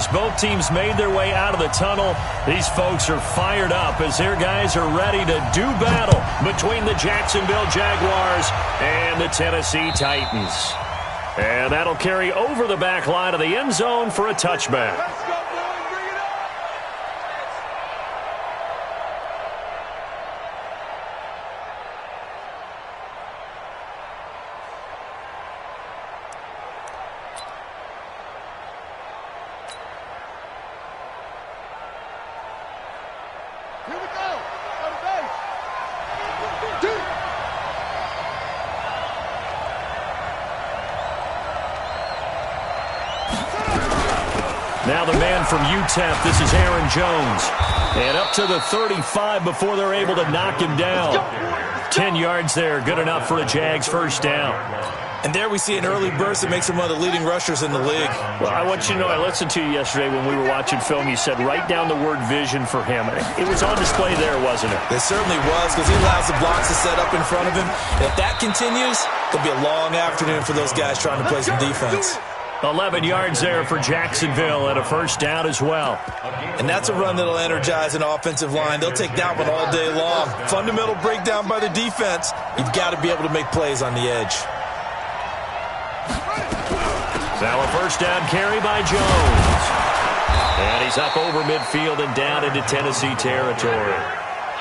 as both teams made their way out of the tunnel, these folks are fired up as their guys are ready to do battle between the Jacksonville Jaguars and the Tennessee Titans. And that'll carry over the back line of the end zone for a touchback. Now the man from UTEP, this is Aaron Jones. And up to the 35 before they're able to knock him down. 10 yards there, good enough for a Jags first down. And there we see an early burst that makes him one of the leading rushers in the league. Well, I want you to know, I listened to you yesterday when we were watching film. You said write down the word vision for him. It was on display there, wasn't it? It certainly was, because he allows the blocks to set up in front of him. And if that continues, it'll be a long afternoon for those guys trying to play some defense. 11 yards there for Jacksonville and a first down as well. And that's a run that'll energize an offensive line. They'll take that one all day long. Fundamental breakdown by the defense. You've got to be able to make plays on the edge. Now a first down carry by Jones. And he's up over midfield and down into Tennessee territory.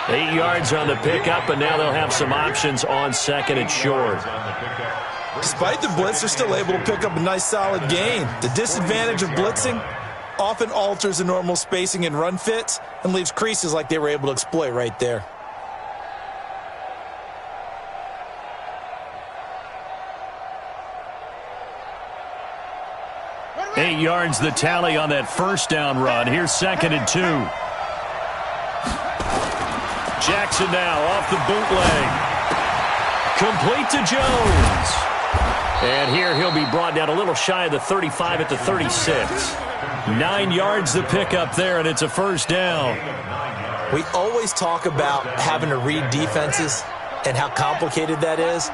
8 yards on the pickup, and now they'll have some options on second and short. Despite the blitz, they're still able to pick up a nice solid gain. The disadvantage of blitzing often alters the normal spacing and run fits and leaves creases like they were able to exploit right there. Eight yards the tally on that first down run. Here's second and 2. Jackson now off the bootleg. Complete to Jones. And here he'll be brought down a little shy of the 35 at the 36. 9 yards the pickup there, and it's a first down. We always talk about having to read defenses and how complicated that is.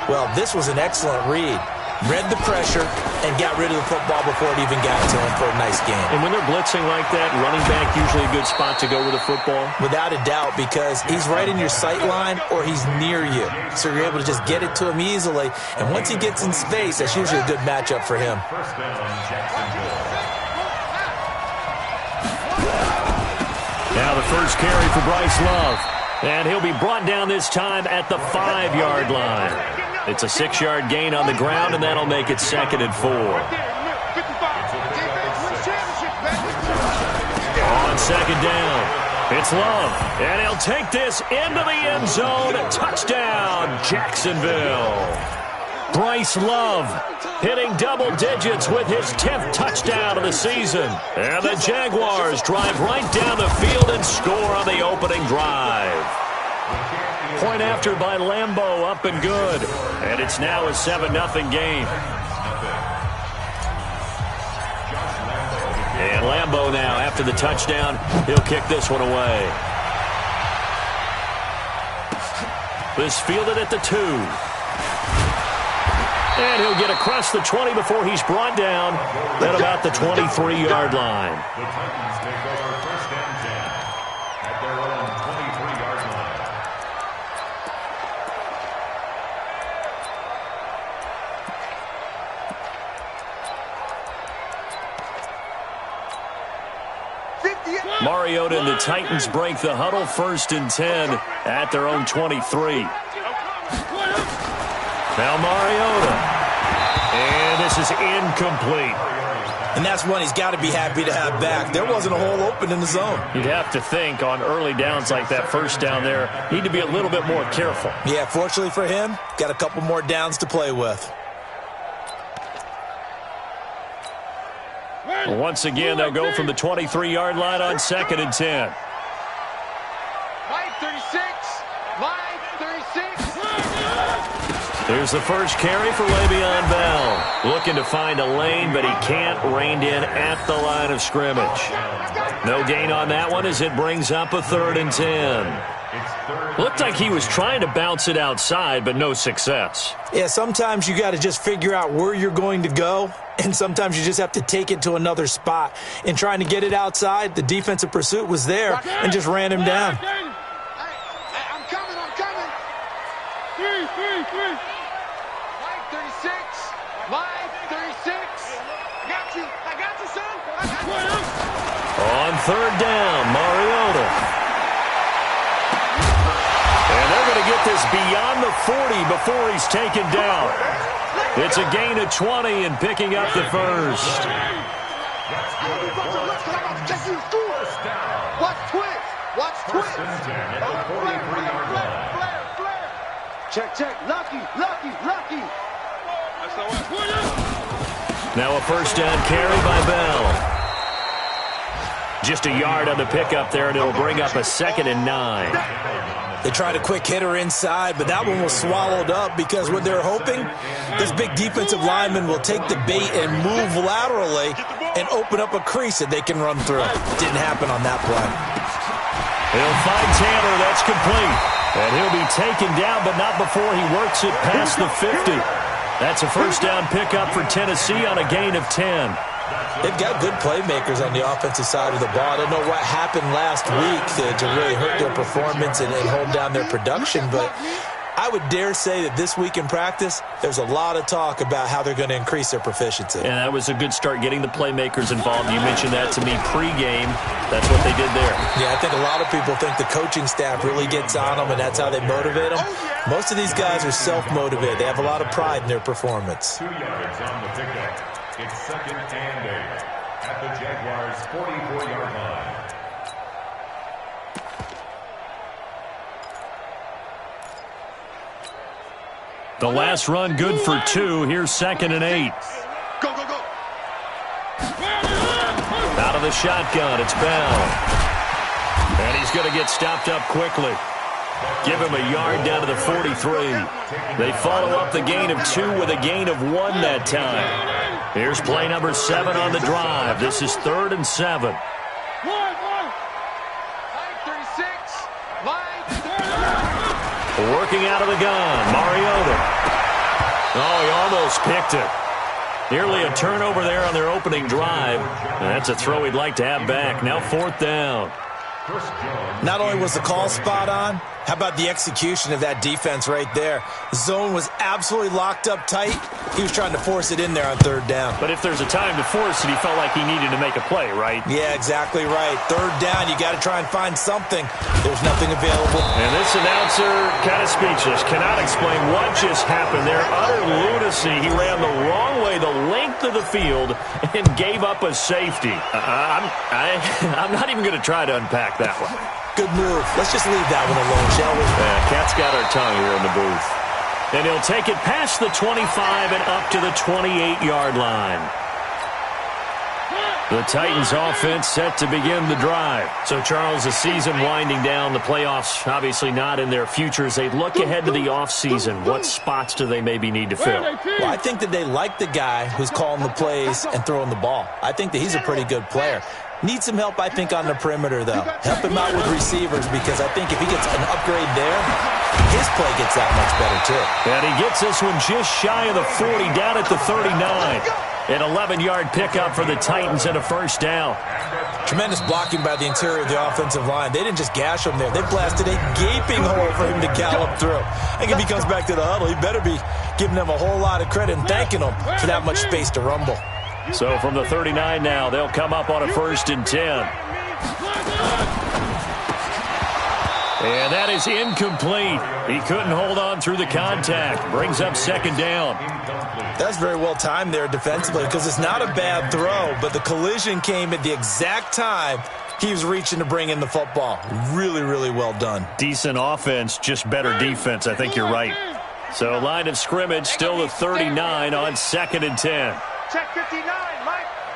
Well, this was an excellent read. Read the pressure and got rid of the football before it even got to him for a nice game. And when they're blitzing like that, running back usually a good spot to go with the football? Without a doubt, because he's right in your sight line or he's near you. So you're able to just get it to him easily. And once he gets in space, that's usually a good matchup for him. Now the first carry for Bryce Love. And he'll be brought down this time at the 5-yard line. It's a 6-yard gain on the ground, and that'll make it second and 4. On second down, it's Love, and he'll take this into the end zone. Touchdown, Jacksonville. Bryce Love hitting double digits with his 10th touchdown of the season. And the Jaguars drive right down the field and score on the opening drive. Point after by Lambeau, up and good. And it's now a 7-0 game. And Lambeau now, after the touchdown, he'll kick this one away. This fielded at the 2. And he'll get across the 20 before he's brought down at about the 23-yard line. Mariota and the Titans break the huddle, 1st and 10 at their own 23. Now Mariota. And this is incomplete. And that's one he's got to be happy to have back. There wasn't a hole open in the zone. You'd have to think on early downs like that first down there, need to be a little bit more careful. Yeah, fortunately for him, got a couple more downs to play with. Once again, they'll go from the 23-yard line on 2nd and 10. Line 36. Line 36. Here's the first carry for Le'Veon Bell. Looking to find a lane, but he can't. Reined in at the line of scrimmage. No gain on that one as it brings up a 3rd and 10. Looked like he was trying to bounce it outside, but no success. Yeah, sometimes you got to just figure out where you're going to go and sometimes you just have to take it to another spot. In trying to get it outside, the defensive pursuit was there and just ran him down. Hey, I'm coming. Three. Mike 36. Mike 36. I got you, son. On third down, Mariota. And they're going to get this beyond the 40 before he's taken down. It's a gain of 20 and picking up the first. Watch twist. Check. Lucky. Now a first down carry by Bell. Just a yard on the pickup there, and it'll bring up a 2nd and 9. They tried a quick hitter inside, but that one was swallowed up because what they're hoping, this big defensive lineman will take the bait and move laterally and open up a crease that they can run through. Didn't happen on that play. He'll find Tanner. That's complete. And he'll be taken down, but not before he works it past the 50. That's a first down pickup for Tennessee on a gain of 10. They've got good playmakers on the offensive side of the ball. I don't know what happened last week to really hurt their performance and hold down their production, but I would dare say that this week in practice, there's a lot of talk about how they're going to increase their proficiency. And that was a good start, getting the playmakers involved. You mentioned that to me pregame. That's what they did there. Yeah, I think a lot of people think the coaching staff really gets on them, and that's how they motivate them. Most of these guys are self-motivated. They have a lot of pride in their performance. 2 yards on the pickup. It's 2nd and 8 at the Jaguars' 44-yard line. The last run good for 2. Here's 2nd and 8. Go. Out of the shotgun, it's Bell. And he's going to get stopped up quickly. Give him a yard down to the 43. They follow up the gain of 2 with a gain of 1 that time. Here's play number 7 on the drive. This is 3rd and 7. Working out of the gun, Mariota. Oh, he almost picked it. Nearly a turnover there on their opening drive. That's a throw he'd like to have back. Now 4th down. Not only was the call spot on, how about the execution of that defense right there? The zone was absolutely locked up tight. He was trying to force it in there on 3rd down. But if there's a time to force it, he felt like he needed to make a play, right? Yeah, exactly right. 3rd down, you got to try and find something. There's nothing available. And this announcer kind of speechless. Cannot explain what just happened there. Utter lunacy. He ran the wrong way the length of the field and gave up a safety. I'm not even going to try to unpack that one. Good move. Let's just leave that one alone, shall we? Cat's got our tongue here in the booth. And he'll take it past the 25 and up to the 28-yard line. The Titans offense set to begin the drive. So, Charles, the season winding down, the playoffs obviously not in their future. As they look ahead to the offseason, what spots do they maybe need to fill? Well, I think that they like the guy who's calling the plays and throwing the ball. I think that he's a pretty good player. Needs some help, I think, on the perimeter, though. Help him out with receivers, because I think if he gets an upgrade there, his play gets that much better, too. And he gets this one just shy of the 40, down at the 39. An 11-yard pickup for the Titans and a first down. Tremendous blocking by the interior of the offensive line. They didn't just gash him there. They blasted a gaping hole for him to gallop through. I think if he comes back to the huddle, he better be giving them a whole lot of credit and thanking them for that much space to rumble. So from the 39 now, they'll come up on a 1st and 10. And that is incomplete. He couldn't hold on through the contact. Brings up 2nd down. That's very well timed there defensively, because it's not a bad throw, but the collision came at the exact time he was reaching to bring in the football. Really, really well done. Decent offense, just better defense. I think you're right. So line of scrimmage, still the 39 on 2nd and 10. Check 59.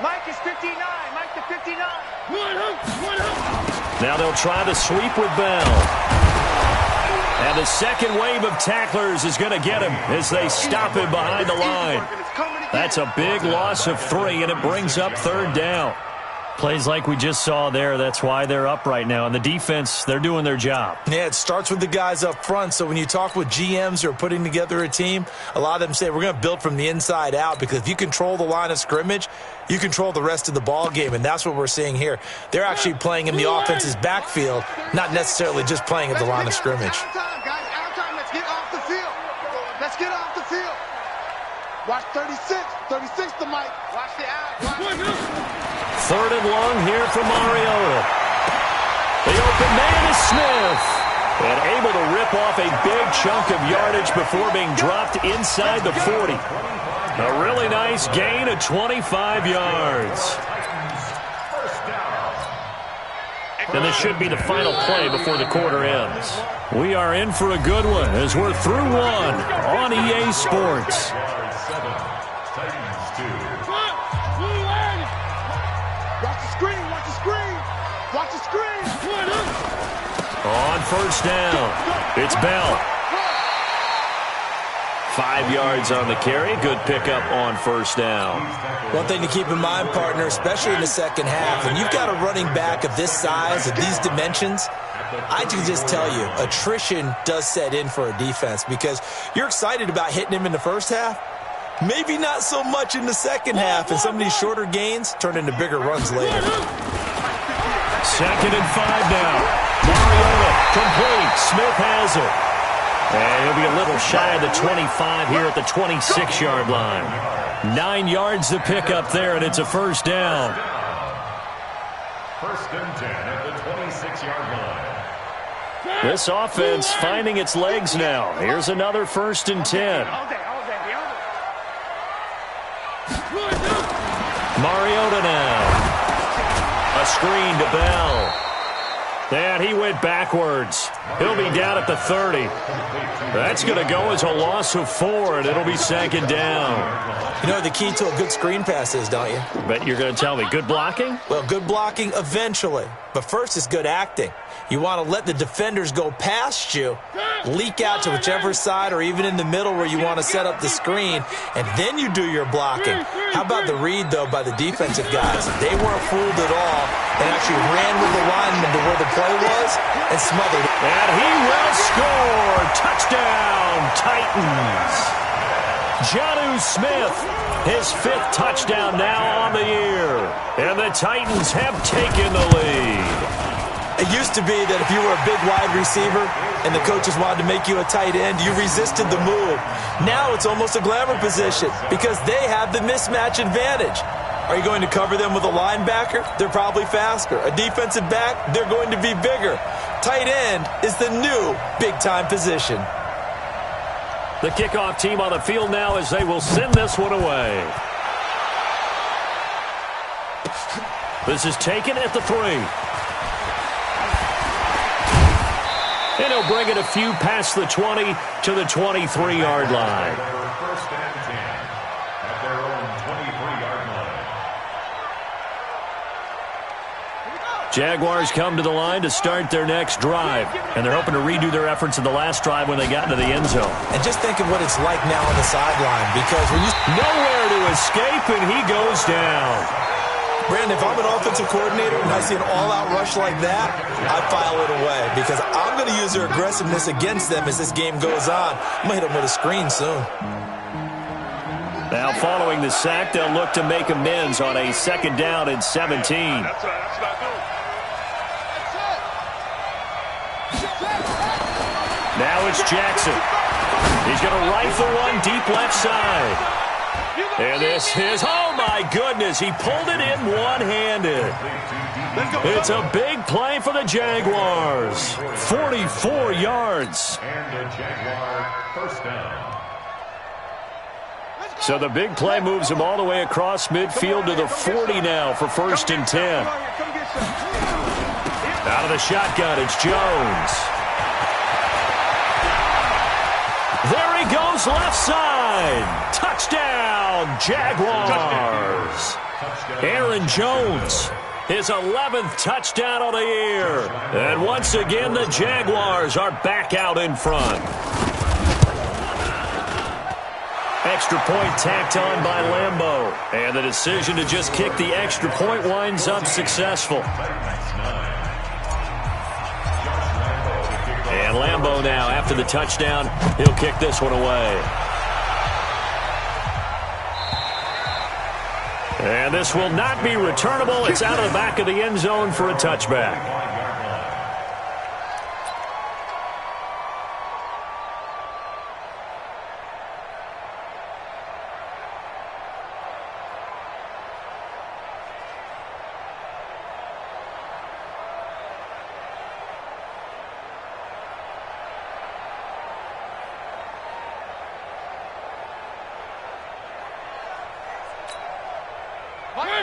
Mike is 59. Mike to 59. Now they'll try the sweep with Bell. And the second wave of tacklers is going to get him as they stop him behind the line. That's a big loss of 3, and it brings up 3rd down. Plays like we just saw there, that's why they're up right now. And the defense, they're doing their job. Yeah, it starts with the guys up front. So when you talk with GMs who are putting together a team, a lot of them say we're going to build from the inside out, because if you control the line of scrimmage, you control the rest of the ball game, and that's what we're seeing here. They're actually playing in the offense's backfield, not necessarily just playing at the line of scrimmage. Let's get off the field. Let's get off the field. Watch 36. 36 to Mike. Watch the out. Third and long here for Mariota. The open man is Smith. And able to rip off a big chunk of yardage before being dropped inside the 40. A really nice gain of 25 yards. And this should be the final play before the quarter ends. We are in for a good one as we're through one on EA Sports. On first down, it's Bell. 5 yards on the carry. Good pickup on first down. One thing to keep in mind, partner, especially in the second half, when you've got a running back of this size, of these dimensions, I can just tell you, attrition does set in for a defense, because you're excited about hitting him in the first half. Maybe not so much in the second half, and some of these shorter gains turn into bigger runs later. 2nd and 5 now. Mariota complete. Smith has it. And he'll be a little shy of the 25 here at the 26-yard line. 9 yards to pick up there, and it's a first down. 1st and 10 at the 26-yard line. This offense finding its legs now. Here's another 1st and 10. Mariota now. A screen to Bell. And he went backwards. He'll be down at the 30. That's going to go as a loss of 4, and it'll be 2nd down. You know what the key to a good screen pass is, don't you? Bet you're going to tell me. Good blocking? Well, good blocking eventually. But first is good acting. You want to let the defenders go past you, leak out to whichever side or even in the middle where you want to set up the screen, and then you do your blocking. How about the read, though, by the defensive guys? They weren't fooled at all and actually ran with the lineman to where the play was and smothered it. And he will score. Touchdown, Titans. Jonnu Smith, his 5th touchdown now on the year. And the Titans have taken the lead. It used to be that if you were a big wide receiver and the coaches wanted to make you a tight end, you resisted the move. Now it's almost a glamour position because they have the mismatch advantage. Are you going to cover them with a linebacker? They're probably faster. A defensive back? They're going to be bigger. Tight end is the new big-time position. The kickoff team on the field now as they will send this one away. This is taken at the 3. And he'll bring it a few past the 20 to the 23-yard line. 1st and 10 at their own 23-yard line. Jaguars come to the line to start their next drive. And they're hoping to redo their efforts in the last drive when they got into the end zone. And just think of what it's like now on the sideline, because when you... Nowhere to escape, and he goes down. Brandon, if I'm an offensive coordinator and I see an all-out rush like that, I file it away because I'm going to use their aggressiveness against them as this game goes on. I'm going to hit them with a screen soon. Now, following the sack, they'll look to make amends on a 2nd down and 17. Now it's Jackson. He's going to rifle one deep left side. And this is, oh my goodness, he pulled it in one-handed. It's a big play for the Jaguars. 44 yards. And the Jaguar 1st down. So the big play moves him all the way across midfield to the 40 now for 1st and 10. Out of the shotgun, it's Jones. There he goes, left side. Touchdown, Jaguars. Aaron Jones, his 11th touchdown of the year. And once again, the Jaguars are back out in front. Extra point tacked on by Lambeau. And the decision to just kick the extra point winds up successful. And Lambeau now, after the touchdown, he'll kick this one away. And this will not be returnable. It's out of the back of the end zone for a touchback.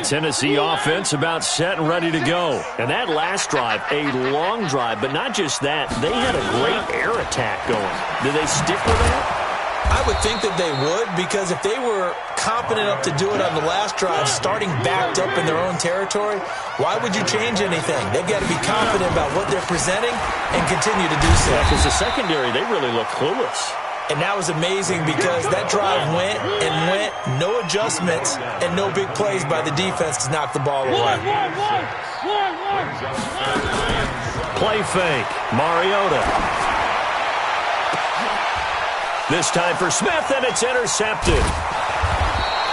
Tennessee offense about set and ready to go. And that last drive, a long drive, but not just that. They had a great air attack going. Did they stick with that? I would think that they would, because if they were competent enough to do it on the last drive, starting backed up in their own territory, why would you change anything? They've got to be confident about what they're presenting and continue to do so. Because the secondary, they really look clueless. And that was amazing because that drive went and went, no adjustments, and no big plays by the defense to knock the ball away. Play fake, Mariota. This time for Smith, and it's intercepted.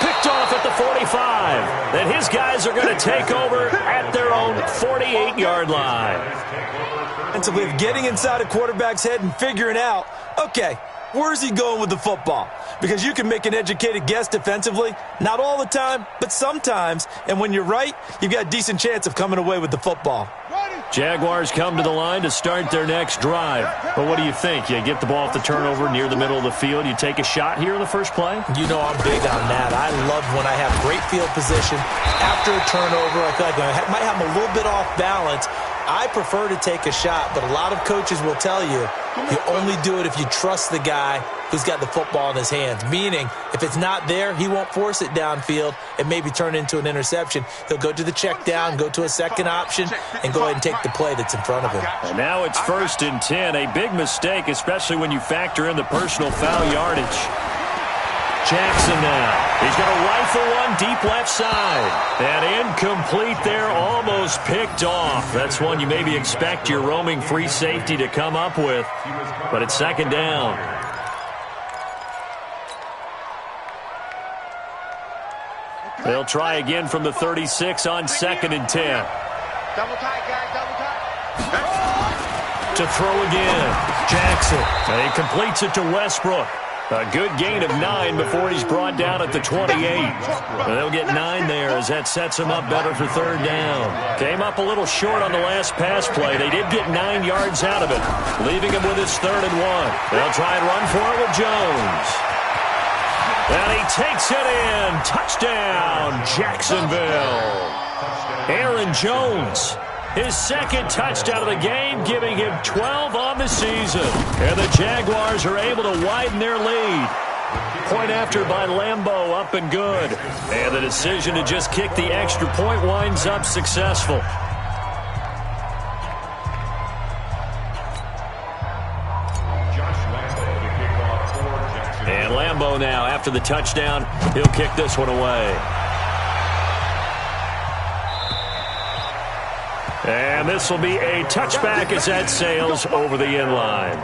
Picked off at the 45. And his guys are going to take over at their own 48-yard line. And so with getting inside a quarterback's head and figuring out, okay, where's he going with the football? Because you can make an educated guess defensively. Not all the time, but sometimes. And when you're right, you've got a decent chance of coming away with the football. Jaguars come to the line to start their next drive. But what do you think? You get the ball off the turnover near the middle of the field. You take a shot here in the first play? You know I'm big on that. I love when I have great field position. After a turnover, I feel like I might have a little bit off balance. I prefer to take a shot, but a lot of coaches will tell you only do it if you trust the guy who's got the football in his hands. Meaning, if it's not there, he won't force it downfield and maybe turn it into an interception. He'll go to the check down, go to a second option, and go ahead and take the play that's in front of him. And now it's 1st and 10. A big mistake, especially when you factor in the personal foul yardage. Jackson now. He's going to rifle one deep left side. And incomplete there, almost picked off. That's one you maybe expect your roaming free safety to come up with. But it's 2nd down. They'll try again from the 36 on 2nd and 10. Double tight, guys, double tight. To throw again. Jackson. And he completes it to Westbrook. A good gain of 9 before he's brought down at the 28. They'll get 9 there as that sets him up better for 3rd down. Came up a little short on the last pass play. They did get 9 yards out of it, leaving him with his 3rd and 1. They'll try and run for it with Jones. And he takes it in. Touchdown, Jacksonville. Aaron Jones. His 2nd touchdown of the game, giving him 12 on the season. And the Jaguars are able to widen their lead. Point after by Lambeau, up and good. And the decision to just kick the extra point winds up successful. And Lambeau now, after the touchdown, he'll kick this one away. And this will be a touchback as that sails over the end line.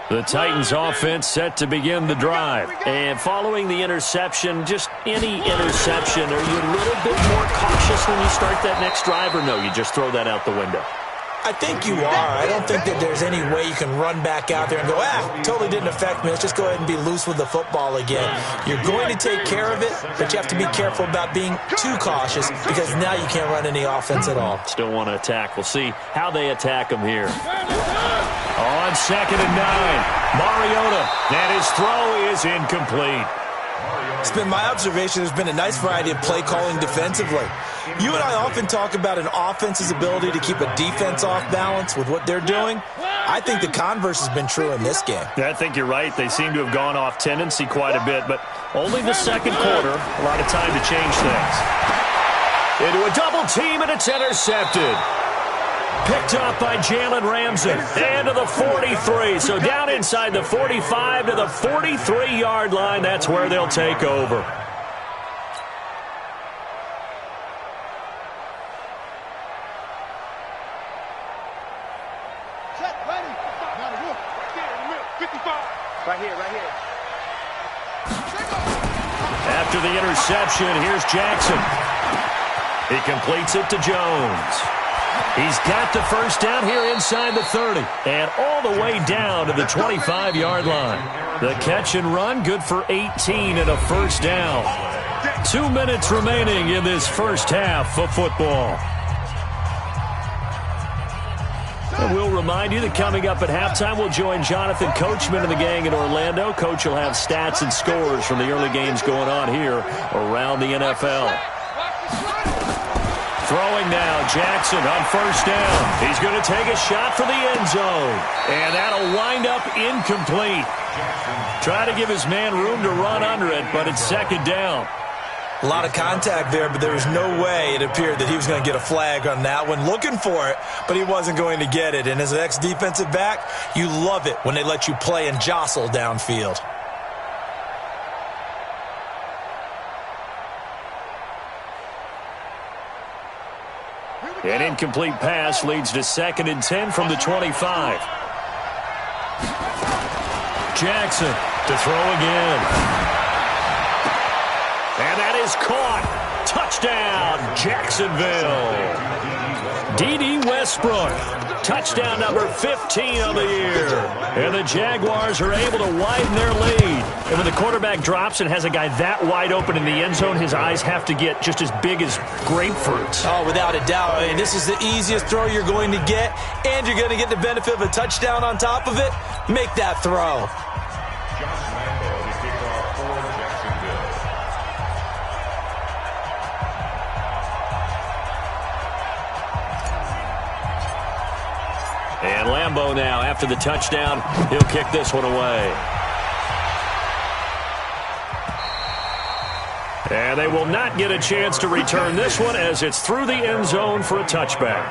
The Titans offense set to begin the drive. And following the interception, just any interception, are you a little bit more cautious when you start that next drive, or no, you just throw that out the window? I think you are. I don't think that there's any way you can run back out there and go, totally didn't affect me. Let's just go ahead and be loose with the football again. You're going to take care of it, but you have to be careful about being too cautious because now you can't run any offense at all. Still want to attack. We'll see how they attack them here. On 2nd and 9, Mariota, and his throw is incomplete. It's been my observation there's been a nice variety of play calling defensively. You and I often talk about an offense's ability to keep a defense off balance with what they're doing. I think the converse has been true in this game. Yeah, I think you're right. They seem to have gone off tendency quite a bit, but only the 2nd quarter, a lot of time to change things. Into a double team, and it's intercepted. Picked up by Jalen Ramsey. And to the 43. So down inside the 45 to the 43-yard line. That's where they'll take over. Right here. After the interception, here's Jackson. He completes it to Jones. He's got the first down here inside the 30 and all the way down to the 25-yard line. The catch and run, good for 18 and a first down. 2 minutes remaining in this first half of football. And we'll remind you that coming up at halftime, we'll join Jonathan Coachman and the gang in Orlando. Coach will have stats and scores from the early games going on here around the NFL. Throwing now, Jackson on first down. He's going to take a shot for the end zone. And that'll wind up incomplete. Try to give his man room to run under it, but it's second down. A lot of contact there, but there was no way it appeared that he was going to get a flag on that one. Looking for it, but he wasn't going to get it. And as an ex-defensive back, you love it when they let you play and jostle downfield. An incomplete pass leads to 2nd and 10 from the 25. Jackson to throw again. And that is caught. Touchdown, Jacksonville. D.D. Westbrook. Touchdown number 15 of the year. And the Jaguars are able to widen their lead. And when the quarterback drops and has a guy that wide open in the end zone, his eyes have to get just as big as grapefruits. Oh, without a doubt. I mean, this is the easiest throw you're going to get, and you're going to get the benefit of a touchdown on top of it. Make that throw. And Lambeau now, after the touchdown, he'll kick this one away. And they will not get a chance to return this one as it's through the end zone for a touchback.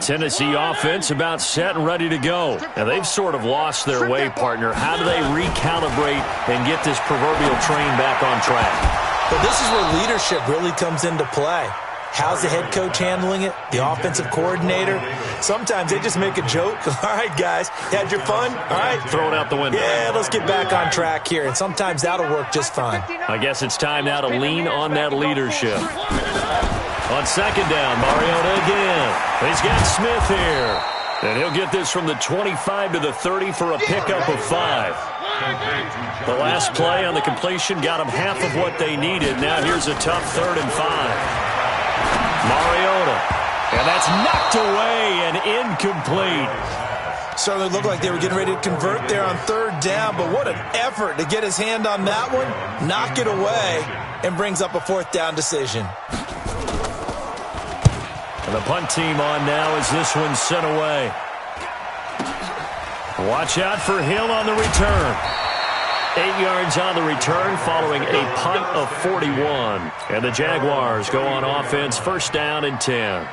Tennessee offense about set and ready to go. And they've sort of lost their way, partner. How do they recalibrate and get this proverbial train back on track? But this is where leadership really comes into play. How's the head coach handling it? The offensive coordinator? Sometimes they just make a joke. All right, guys, had your fun? All right. Throw it out the window. Yeah, let's get back on track here. And sometimes that'll work just fine. I guess it's time now to lean on that leadership. On second down, Mariota again. He's got Smith here. And he'll get this from the 25 to the 30 for a pickup of 5. The last play on the completion got them half of what they needed. Now here's a tough 3rd and 5. Mariota. And that's knocked away and incomplete. Certainly looked like they were getting ready to convert there on 3rd down, but what an effort to get his hand on that one, knock it away, and brings up a 4th down decision. And the punt team on now as this one's sent away. Watch out for Hill on the return. 8 yards on the return following a punt of 41. And the Jaguars go on offense, 1st down and 10.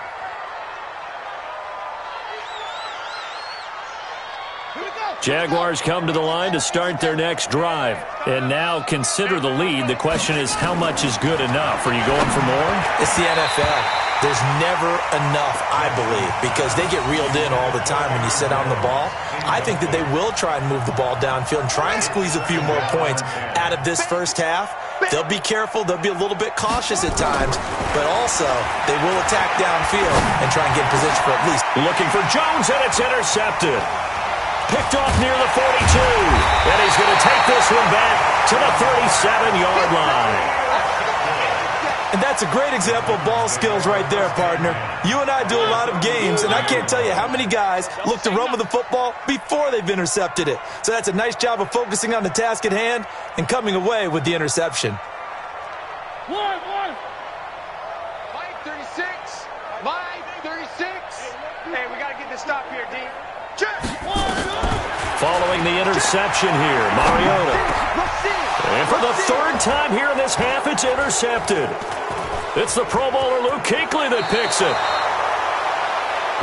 Jaguars come to the line to start their next drive. And now consider the lead. The question is, how much is good enough? Are you going for more? It's the NFL. There's never enough, I believe, because they get reeled in all the time when you sit on the ball. I think that they will try and move the ball downfield and try and squeeze a few more points out of this first half. They'll be careful. They'll be a little bit cautious at times, but also they will attack downfield and try and get in position for at least. Looking for Jones, and it's intercepted. Picked off near the 42. And he's going to take this one back to the 37-yard line. And that's a great example of ball skills right there, partner. You and I do a lot of games, and I can't tell you how many guys look to run with the football before they've intercepted it. So that's a nice job of focusing on the task at hand and coming away with the interception. Line 36. Line 36. Hey, we got to get this stop here, D. Check. Following the interception here, Mariota. And for the third time here in this half, it's intercepted. It's the Pro Bowler Luke Kuechly that picks it.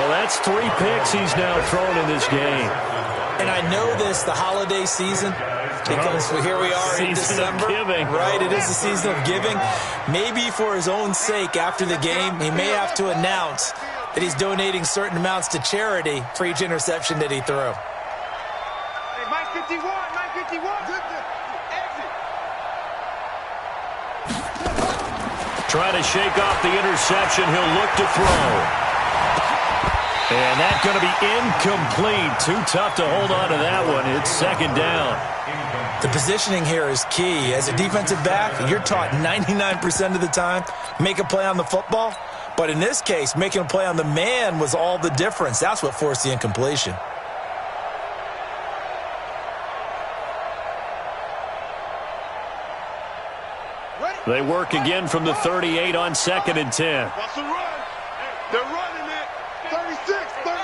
Well, that's 3 picks he's now thrown in this game. And I know this, the holiday season, because here we are in December. Season of giving. Right, it is the season of giving. Maybe for his own sake, after the game, he may have to announce that he's donating certain amounts to charity for each interception that he threw. Hey, Mike 51, Mike 51. Trying to shake off the interception. He'll look to throw. And that's going to be incomplete. Too tough to hold on to that one. It's second down. The positioning here is key. As a defensive back, you're taught 99% of the time, make a play on the football. But in this case, making a play on the man was all the difference. That's what forced the incompletion. They work again from the 38 on 2nd and 10. Watch the run. They're running it. 36, 30.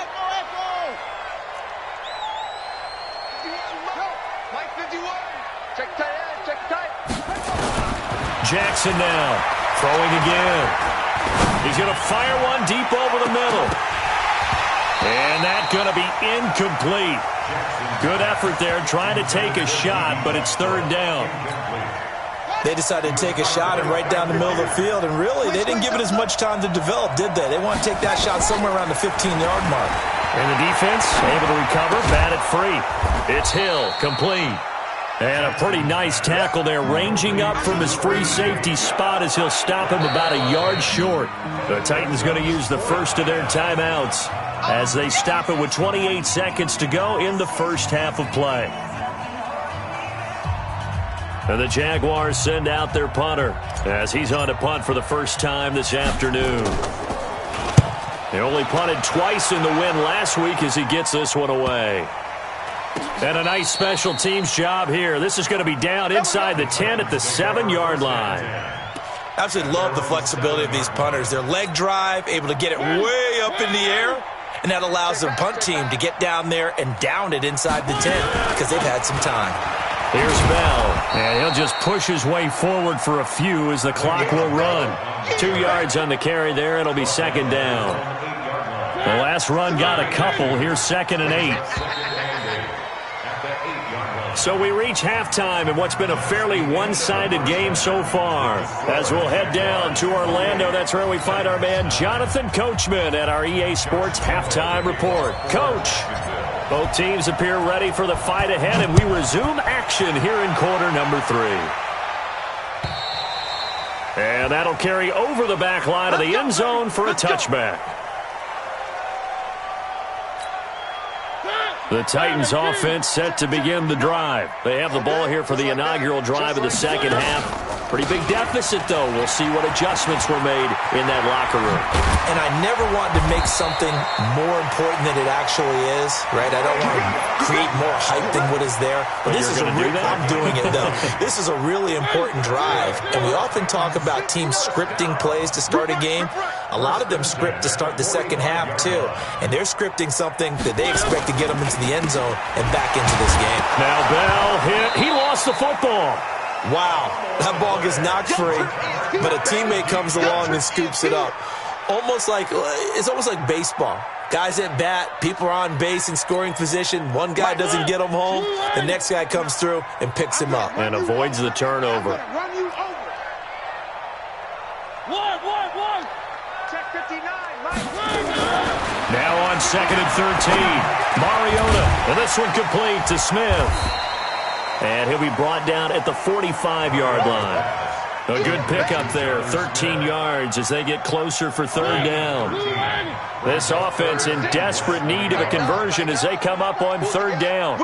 Mike 51. Check tight end, check tight. Jackson now throwing again. He's going to fire one deep over the middle. And that's going to be incomplete. Good effort there trying to take a shot, but it's third down. They decided to take a shot and right down the middle of the field, and really, they didn't give it as much time to develop, did they? They want to take that shot somewhere around the 15-yard mark. And the defense able to recover, batted free. It's Hill, complete. And a pretty nice tackle there, ranging up from his free safety spot as he'll stop him about a yard short. The Titans going to use the first of their timeouts as they stop it with 28 seconds to go in the first half of play. And the Jaguars send out their punter as he's on to punt for the first time this afternoon. They only punted twice in the win last week as he gets this one away. And a nice special teams job here. This is going to be down inside the 10 at the 7-yard line. Absolutely love the flexibility of these punters. Their leg drive, able to get it way up in the air, and that allows their punt team to get down there and down it inside the 10 because they've had some time. Here's Bell, and he'll just push his way forward for a few as the clock will run. 2 yards on the carry there. It'll be second down. The last run got a couple. Here's 2nd and 8. So we reach halftime in what's been a fairly one-sided game so far. As we'll head down to Orlando, that's where we find our man Jonathan Coachman at our EA Sports Halftime Report. Coach, both teams appear ready for the fight ahead, and we resume action here in quarter number 3. And that'll carry over the back line of the end zone for a touchback. The Titans offense set to begin the drive. They have the ball here for the inaugural drive of the second half. Pretty big deficit, though. We'll see what adjustments were made in that locker room. And I never want to make something more important than it actually is, right? I don't want to create more hype than what is there. But this is I'm doing it, though. This is a really important drive. And we often talk about teams scripting plays to start a game. A lot of them script to start the second half, too. And they're scripting something that they expect to get them into the end zone and back into this game. Now Bell hit. He lost the football. Wow, that ball gets knocked free, but a teammate comes along and scoops it up. It's almost like baseball. Guys at bat, people are on base in scoring position. One guy doesn't get him home. The next guy comes through and picks him up. And avoids the turnover. Check 59, Mike. Now on 2nd and 13. Mariota, and this one complete to Smith. And he'll be brought down at the 45-yard line. A good pickup there, 13 yards as they get closer for third down. This offense in desperate need of a conversion as they come up on third down.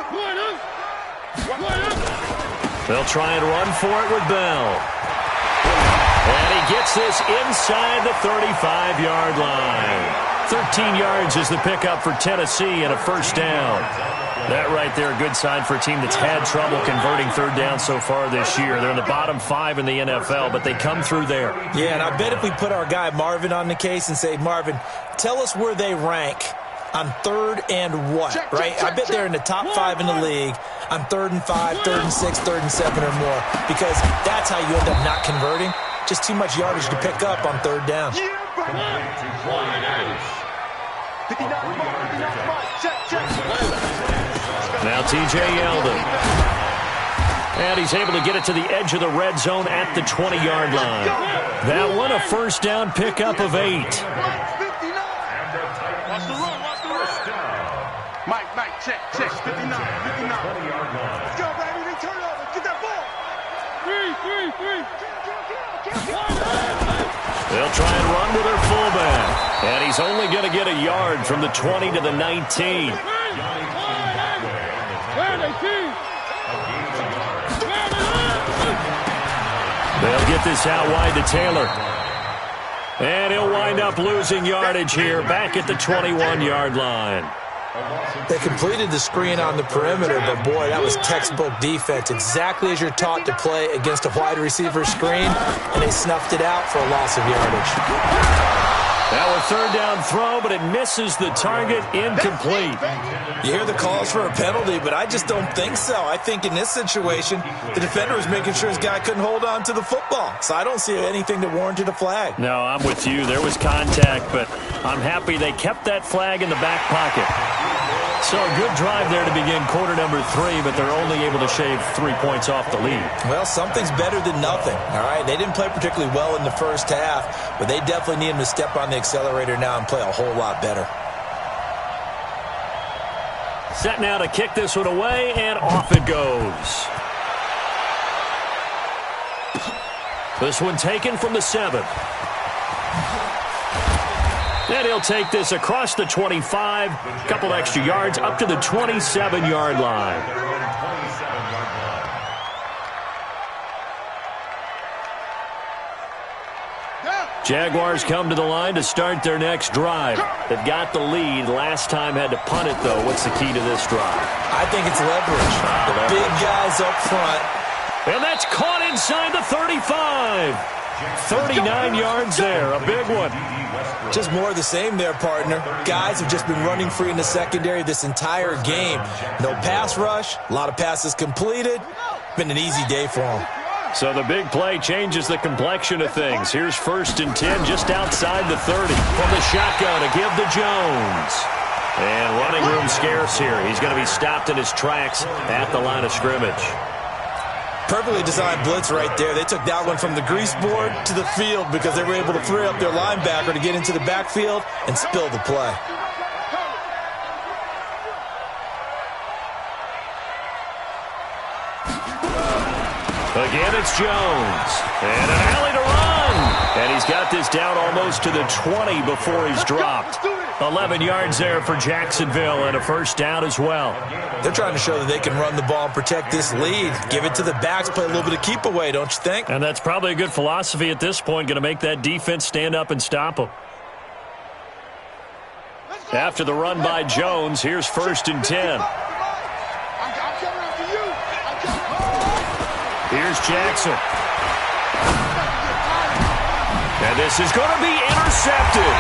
They'll try and run for it with Bell. And he gets this inside the 35-yard line. 13 yards is the pickup for Tennessee and a first down. That right there, a good sign for a team that's had trouble converting third down so far this year. They're in the bottom 5 in the NFL, but they come through there. Yeah, and I bet if we put our guy Marvin on the case and say, Marvin, tell us where they rank on third and what, right? I bet they're in the top 5 in the league on 3rd and 5, 3rd and 6, 3rd and 7 or more, because that's how you end up not converting. Just too much yardage to pick up on 3rd down. Now T.J. Yeldon. And he's able to get it to the edge of the red zone at the 20-yard line. That one, a first down pickup of 8. Watch the run, watch the run. Mike, check, 59. Let's go, baby, they turn over, get that ball. 3. They'll try and run with their fullback. And he's only going to get a yard from the 20 to the 19. They'll get this out wide to Taylor. And he'll wind up losing yardage here back at the 21-yard line. They completed the screen on the perimeter, but boy, that was textbook defense. Exactly as you're taught to play against a wide receiver screen, and they snuffed it out for a loss of yardage. Now a 3rd down throw, but it misses the target, incomplete. You hear the calls for a penalty, but I just don't think so. I think in this situation, the defender was making sure his guy couldn't hold on to the football. So I don't see anything that warranted a flag. No, I'm with you. There was contact, but I'm happy they kept that flag in the back pocket. So a good drive there to begin quarter number 3, but they're only able to shave 3 points off the lead. Well, something's better than nothing, all right? They didn't play particularly well in the first half, but they definitely need him to step on the accelerator now and play a whole lot better. Set now to kick this one away, and off it goes. This one taken from the 7. And he'll take this across the 25, a couple extra yards, up to the 27-yard line. Jaguars come to the line to start their next drive. They've got the lead. Last time had to punt it, though. What's the key to this drive? I think it's leverage. The big guys up front. And that's caught inside the 35. 39 yards there, a big one. Just more of the same there, partner. Guys have just been running free in the secondary this entire game. No pass rush, a lot of passes completed. Been an easy day for them. So the big play changes the complexion of things. Here's 1st and 10 just outside the 30. From the shotgun to give to Jones. And running room scarce here. He's going to be stopped in his tracks at the line of scrimmage. Perfectly designed blitz right there. They took that one from the grease board to the field because they were able to free up their linebacker to get into the backfield and spill the play. Again, it's Jones. And an alley to run. And he's got this down almost to the 20 before he's dropped. 11 yards there for Jacksonville and a first down as well. They're trying to show that they can run the ball and protect this lead. Give it to the backs, play a little bit of keep away, don't you think? And that's probably a good philosophy at this point, going to make that defense stand up and stop them. After the run by Jones, here's 1st and 10. Here's Jackson. And this is going to be intercepted.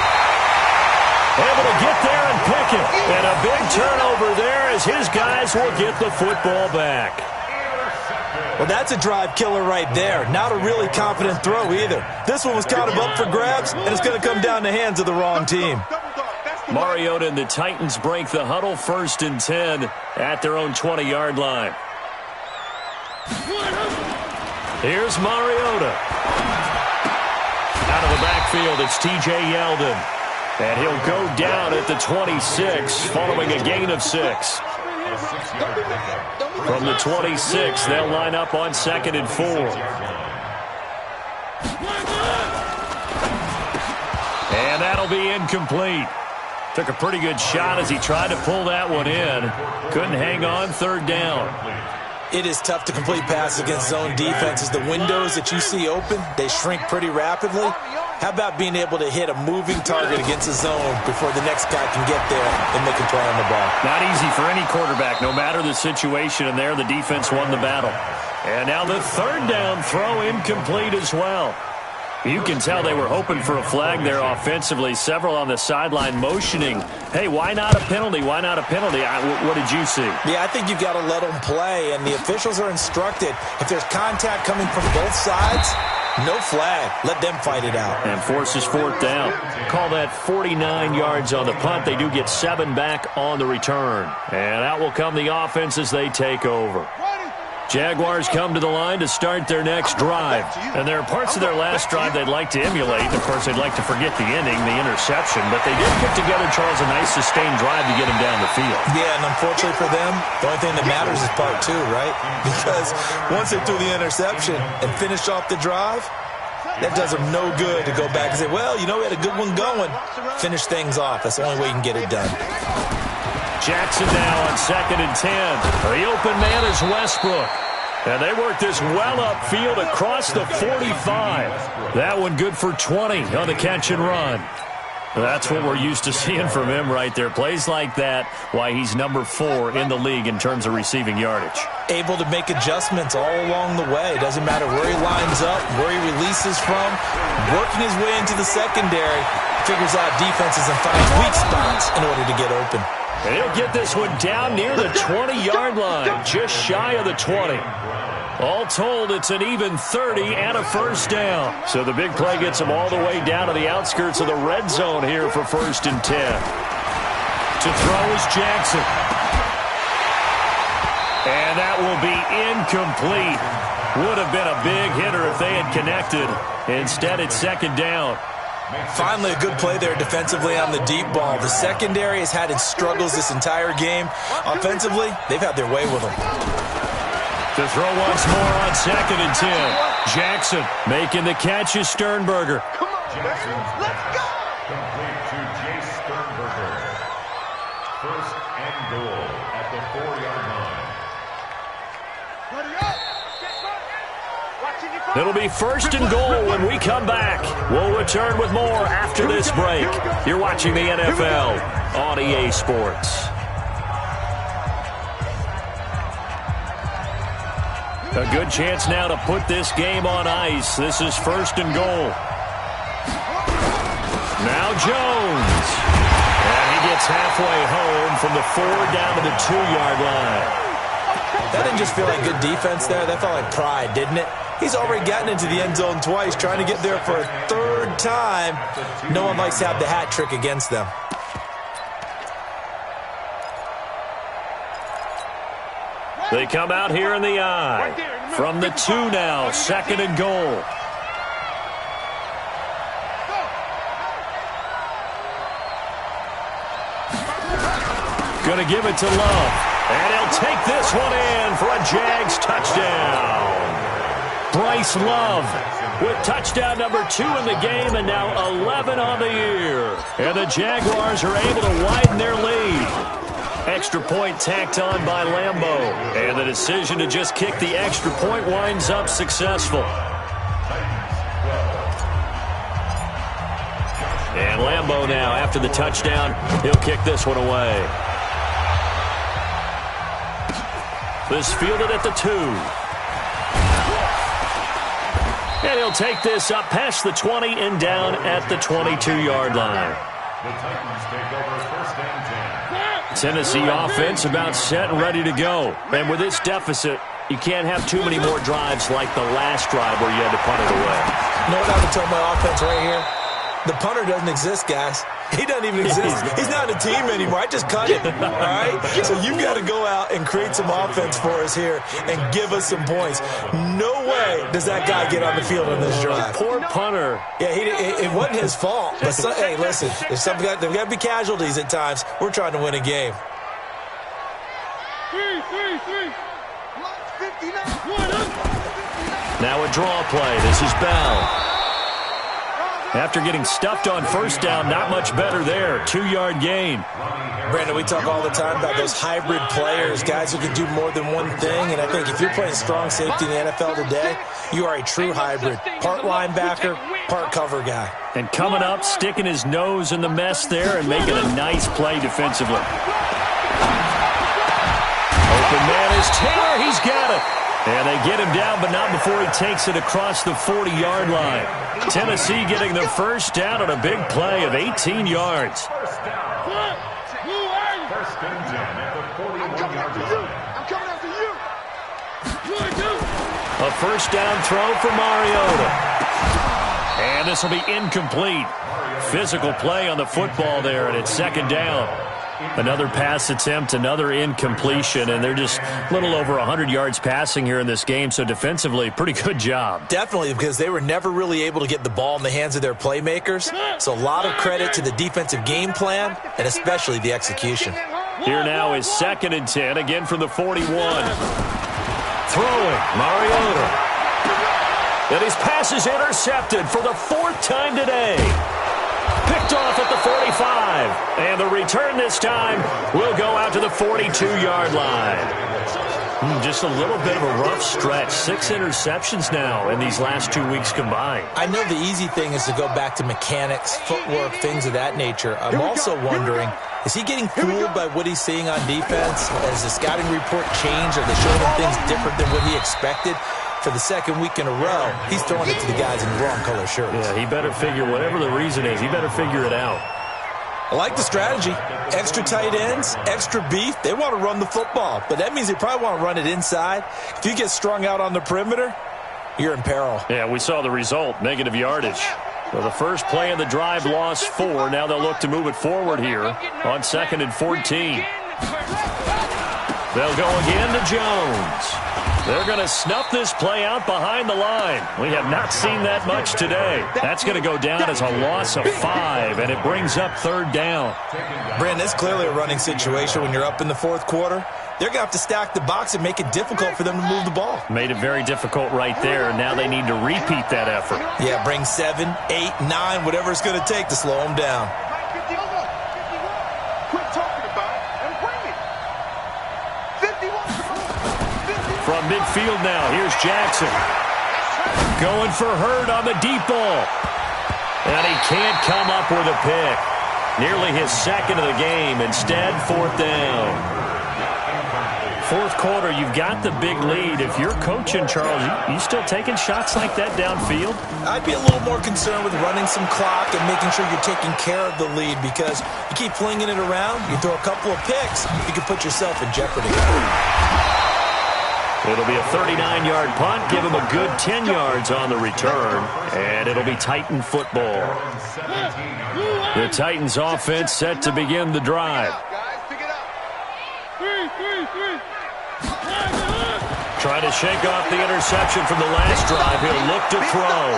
Able to get there and pick it. And a big turnover there as his guys will get the football back. Well, that's a drive killer right there. Not a really confident throw either. This one was kind of up for grabs, and it's going to come down in the hands of the wrong team. Mariota and the Titans break the huddle, 1st and 10 at their own 20-yard line. Here's Mariota. Out of the backfield, it's T.J. Yeldon. And he'll go down at the 26 following a gain of 6. From the 26, they'll line up on 2nd and 4. And that'll be incomplete. Took a pretty good shot as he tried to pull that one in. Couldn't hang on, 3rd down. It is tough to complete passes against zone defenses. The windows that you see open, they shrink pretty rapidly. How about being able to hit a moving target against a zone before the next guy can get there and make a play on the ball? Not easy for any quarterback, no matter the situation, and there the defense won the battle. And now the 3rd down throw incomplete as well. You can tell they were hoping for a flag there offensively. Several on the sideline motioning, hey, why not a penalty? Why not a penalty? What did you see? Yeah, I think you've got to let them play, and the officials are instructed. If there's contact coming from both sides, no flag. Let them fight it out. And forces fourth down. Call that 49 yards on the punt. They do get 7 back on the return. And out will come the offense as they take over. Jaguars come to the line to start their next drive. And there are parts of their last drive they'd like to emulate. Of course, they'd like to forget the ending, the interception. But they did put together, Charles, a nice sustained drive to get them down the field. Yeah, and unfortunately for them, the only thing that matters is part 2, right? Because once they threw the interception and finished off the drive, that does them no good to go back and say, well, you know, we had a good one going. Finish things off. That's the only way you can get it done. Jackson now on 2nd and 10. The open man is Westbrook. And they work this well upfield across the 45. That one good for 20 on the catch and run. That's what we're used to seeing from him right there. Plays like that, why he's number 4 in the league in terms of receiving yardage. Able to make adjustments all along the way. Doesn't matter where he lines up, where he releases from. Working his way into the secondary. Figures out defenses and finds weak spots in order to get open. And he'll get this one down near the 20-yard line, just shy of the 20. All told, it's an even 30 and a first down. So the big play gets them all the way down to the outskirts of the red zone here for 1st and 10. To throw is Jackson. And that will be incomplete. Would have been a big hitter if they had connected. Instead, it's 2nd down. Finally, a good play there defensively on the deep ball. The secondary has had its struggles this entire game. Offensively, they've had their way with them. To throw once more on 2nd and 10. Jackson making the catch is Sternberger. Come on, let's go! Complete to Jay Sternberger. 1st and goal at the 4-yard line. Ready up! It'll be 1st and goal when we come back. We'll return with more after this break. You're watching the NFL on EA Sports. A good chance now to put this game on ice. This is 1st and goal. Now Jones. And he gets halfway home from the 4 down to the 2-yard line. That didn't just feel like good defense there. That felt like pride, didn't it? He's already gotten into the end zone twice, trying to get there for a 3rd time. No one likes to have the hat trick against them. They come out here in the eye. From the 2 now, 2nd and goal. Going to give it to Love. And he'll take this one in for a Jags touchdown. Bryce Love with touchdown number 2 in the game and now 11 on the year. And the Jaguars are able to widen their lead. Extra point tacked on by Lambeau. And the decision to just kick the extra point winds up successful. And Lambeau now, after the touchdown, he'll kick this one away. This fielded at the 2. And he'll take this up past the 20 and down at the 22-yard line. The Titans take over 1st and 10. Tennessee offense about set and ready to go. And with this deficit, you can't have too many more drives like the last drive where you had to punt it away. You know what I would tell my offense right here? The punter doesn't exist, guys. He doesn't even exist. He's not a team anymore. I just cut it, all right? So you've got to go out and create some offense for us here and give us some points. No way does that guy get on the field on this drive. Poor punter. Yeah, it wasn't his fault. But, hey, listen, there's got to be casualties at times. We're trying to win a game. 3. Now a draw play. This is Bell. After getting stuffed on 1st down, not much better there. 2-yard gain. Brandon, we talk all the time about those hybrid players, guys who can do more than one thing. And I think if you're playing strong safety in the NFL today, you are a true hybrid. Part linebacker, part cover guy. And coming up, sticking his nose in the mess there and making a nice play defensively. Open man is Taylor. He's got it. And they get him down, but not before he takes it across the 40-yard line. Tennessee getting the first down on a big play of 18 yards. First down. First and 10 at the 41-yard line. I'm coming after you. A first down throw for Mariota. And this will be incomplete. Physical play on the football there, and it's second down. Another pass attempt, another incompletion, and they're just a little over 100 yards passing here in this game, so defensively, pretty good job. Definitely, because they were never really able to get the ball in the hands of their playmakers. So a lot of credit to the defensive game plan, and especially the execution. Here now is second and 10, again from the 41. Throwing, Mariota. And his pass is intercepted for the fourth time today. Picked off at the 45. And the return this time will go out to the 42-yard line. Just a little bit of a rough stretch. 6 interceptions now in these last 2 weeks combined. I know the easy thing is to go back to mechanics, footwork, things of that nature. I'm also wondering, is he getting fooled by what he's seeing on defense? Has the scouting report changed? Are they showing him things different than what he expected? For the second week in a row, he's throwing it to the guys in the wrong color shirts. Yeah, he better figure, whatever the reason is, he better figure it out. I like the strategy. Extra tight ends, extra beef. They want to run the football, but that means they probably want to run it inside. If you get strung out on the perimeter, you're in peril. Yeah, we saw the result, negative yardage. So the first play of the drive lost 4. Now they'll look to move it forward here on 2nd and 14. They'll go again to Jones. They're going to snuff this play out behind the line. We have not seen that much today. That's going to go down as a loss of 5, and it brings up third down. Brandon, it's clearly a running situation when you're up in the fourth quarter. They're going to have to stack the box and make it difficult for them to move the ball. Made it very difficult right there. Now they need to repeat that effort. Yeah, bring 7, 8, 9, whatever it's going to take to slow them down. Quit talking about it and bring it. 51. From midfield now, here's Jackson. Going for Hurd on the deep ball. And he can't come up with a pick. Nearly his second of the game. Instead, fourth down. Fourth quarter, you've got the big lead. If you're coaching, Charles, you still taking shots like that downfield? I'd be a little more concerned with running some clock and making sure you're taking care of the lead, because you keep flinging it around, you throw a couple of picks, you can put yourself in jeopardy. It'll be a 39-yard punt, give him a good 10 yards on the return, and it'll be Titan football. The Titans offense set to begin the drive. Trying to shake off the interception from the last drive. He'll look to throw.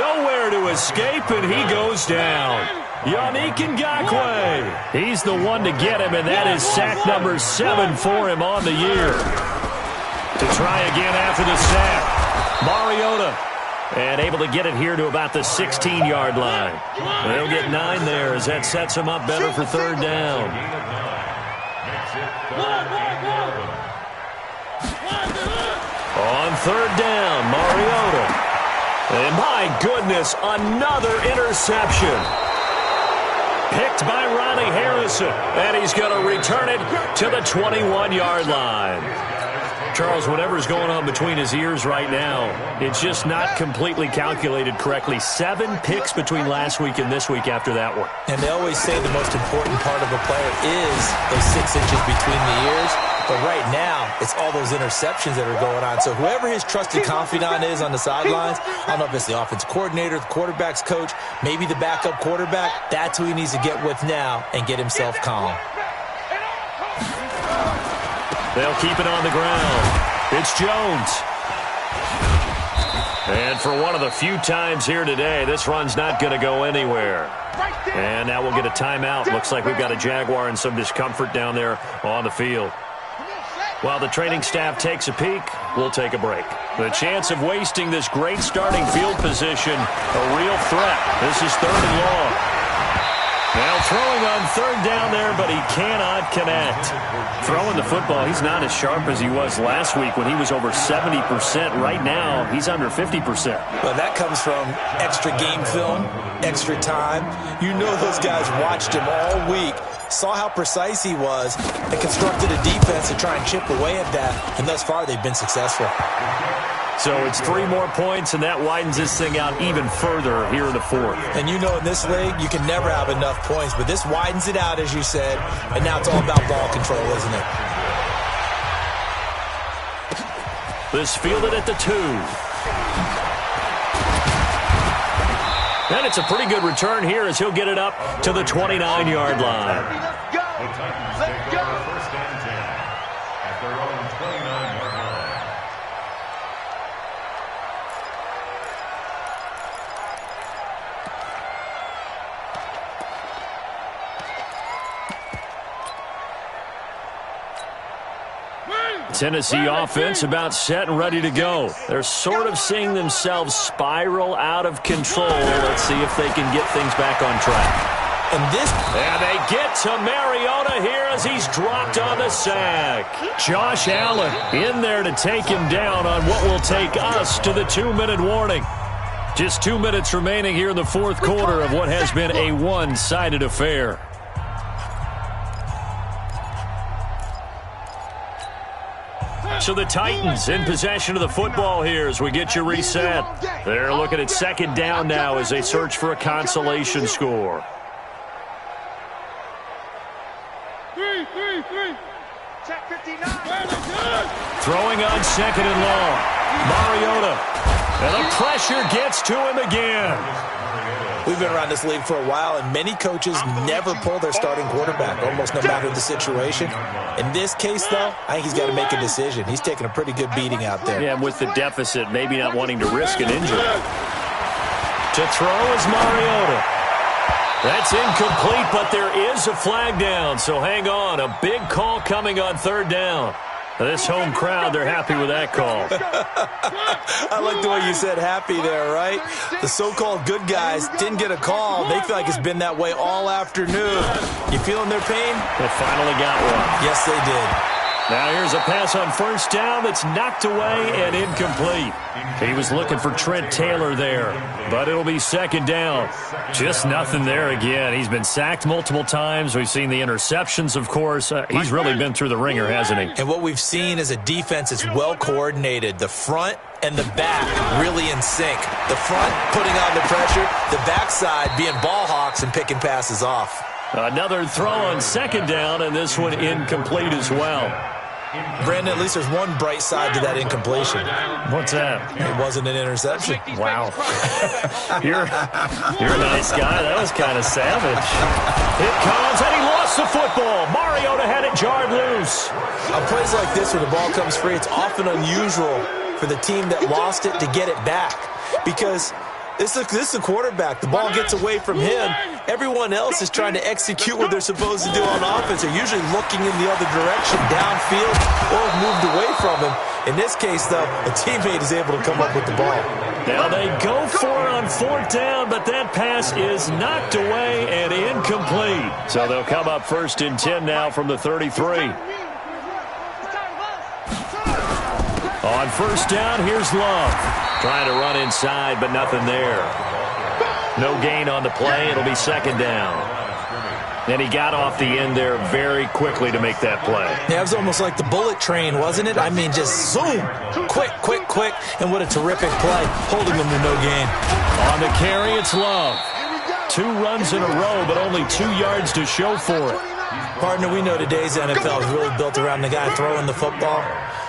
Nowhere to escape, and he goes down. Yannick Ngakoue. He's the one to get him, and that is sack number 7 for him on the year. To try again after the sack. Mariota. And able to get it here to about the 16-yard line. They'll get 9 there as that sets him up better for third down. On third down, Mariota. And my goodness, another interception. Picked by Ronnie Harrison. And he's going to return it to the 21-yard line. Charles, whatever's going on between his ears right now, it's just not completely calculated correctly. 7 picks between last week and this week after that one. And they always say the most important part of a player is those 6 inches between the ears. But right now, it's all those interceptions that are going on. So whoever his trusted confidant is on the sidelines, I don't know if it's the offensive coordinator, the quarterback's coach, maybe the backup quarterback, that's who he needs to get with now and get himself calm. They'll keep it on the ground. It's Jones. And for one of the few times here today, this run's not going to go anywhere. And now we'll get a timeout. Looks like we've got a Jaguar and some discomfort down there on the field. While the training staff takes a peek, we'll take a break. The chance of wasting this great starting field position, a real threat. This is 3rd and long. Now throwing on on third down there, but he cannot connect. Throwing the football, he's not as sharp as he was last week when he was over 70%. Right now, he's under 50%. Well, that comes from extra game film, extra time. You know those guys watched him all week, saw how precise he was, and constructed a defense to try and chip away at that, and thus far they've been successful. So it's 3 more points, and that widens this thing out even further here in the fourth. And you know in this league, you can never have enough points, but this widens it out, as you said, and now it's all about ball control, isn't it? This fielded at the 2. And it's a pretty good return here as he'll get it up to the 29-yard line. The Titans take over first and 10 at their own 29-yard line. Tennessee offense about set and ready to go. They're sort of seeing themselves spiral out of control. Let's see if they can get things back on track. And they get to Mariota here as he's dropped on the sack. Josh Allen in there to take him down on what will take us to the 2-minute warning. Just 2 minutes remaining here in the fourth quarter of what has been a one-sided affair. So the Titans in possession of the football here as we get you reset. They're looking at second down now as they search for a consolation score. Throwing on second and long. Mariota. And the pressure gets to him again. we've been around this league for a while, and many coaches never pull their starting quarterback, almost no matter the situation. In this case, though, I think he's got to make a decision. He's taking a pretty good beating out there. Yeah, with the deficit, maybe not wanting to risk an injury. To throw is Mariota. That's incomplete, but there is a flag down, so hang on. A big call coming on third down. This home crowd, they're happy with that call. I like the way you said happy there, right? The so-called good guys didn't get a call. They feel like it's been that way all afternoon. You feeling their pain? They finally got one. Yes, they did. Now here's a pass on first down that's knocked away and incomplete. He was looking for Trent Taylor there, but it'll be second down. Just nothing there again. He's been sacked multiple times. We've seen the interceptions, of course. He's really been through the ringer, hasn't he? And what we've seen is a defense that's well coordinated. The front and the back really in sync. The front putting on the pressure, the backside being ball hawks and picking passes off. Another throw on second down, and this one incomplete as well. Brandon, at least there's one bright side to that incompletion. What's that? It wasn't an interception. Wow. You're a nice guy. That was kind of savage. It comes, and he lost the football. Mariota had it jarred loose. On plays like this where the ball comes free, it's often unusual for the team that lost it to get it back. Because this is a quarterback. The ball gets away from him. Everyone else is trying to execute what they're supposed to do on offense. They're usually looking in the other direction, downfield, or moved away from him. In this case, though, a teammate is able to come up with the ball. Now they go for it on fourth down, but that pass is knocked away and incomplete. So they'll come up first and 10 now from the 33. On first down, here's Love. Trying to run inside, but nothing there. No gain on the play. It'll be second down. And he got off the end there very quickly to make that play. Yeah, it was almost like the bullet train, wasn't it? I mean, just zoom. Quick, quick, quick. And what a terrific play, holding them to no gain. On the carry, it's Love. 2 runs in a row, but only 2 yards to show for it. Partner, we know today's NFL is really built around the guy throwing the football.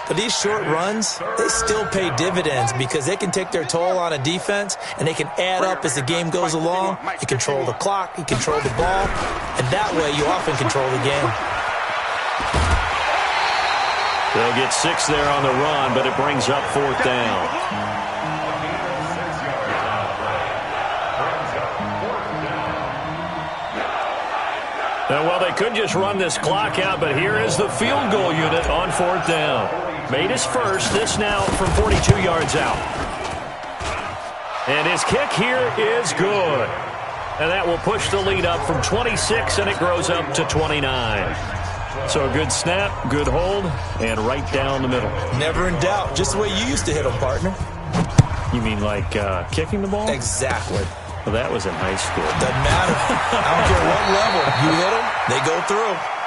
But these short runs, they still pay dividends because they can take their toll on a defense and they can add up as the game goes along. You control the clock, you control the ball, and that way you often control the game. They'll get 6 there on the run, but it brings up fourth down. Well, they could just run this clock out, but here is the field goal unit on fourth down. Made his first, this now from 42 yards out. And his kick here is good. And that will push the lead up from 26, and it grows up to 29. So a good snap, good hold, and right down the middle. Never in doubt. Just the way you used to hit them, partner. You mean like kicking the ball? Exactly. Well, that was in high school. Doesn't matter. I don't care what level. You hit them, they go through.